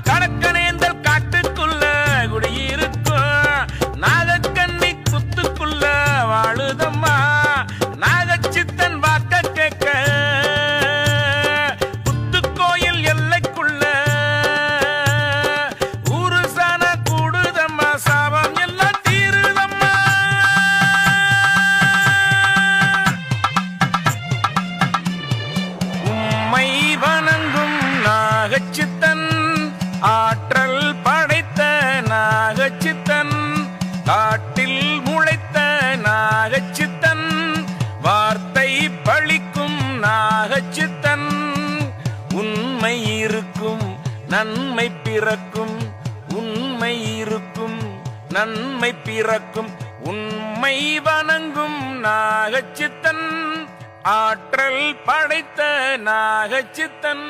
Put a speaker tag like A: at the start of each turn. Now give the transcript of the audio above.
A: கடக்கனேந்தல் காட்டுக்குள்ள குடியிருக்கும் நாகக்கண்ணி குத்துக்குள்ள வாழுதம்மா நாகச்சித்தன் வாக்க கேட்க புத்துக்கோயில் எல்லைக்குள்ள ஊருசான கூடுதம்மா சாபம் எல்லாம் தீருதம்மா. உம்மை வணங்கும் நாகச்சித்தன் ஆற்றல் படைத்த நாகச்சித்தன் காட்டில் முளைத்த நாகச்சித்தன் வார்த்தை பழிக்கும் நாகச்சித்தன் உண்மை இருக்கும் நன்மை பிறக்கும் உண்மை இருக்கும் நன்மை பிறக்கும் உண்மை வணங்கும் நாகச்சித்தன் ஆற்றல் படைத்த நாகச்சித்தன்.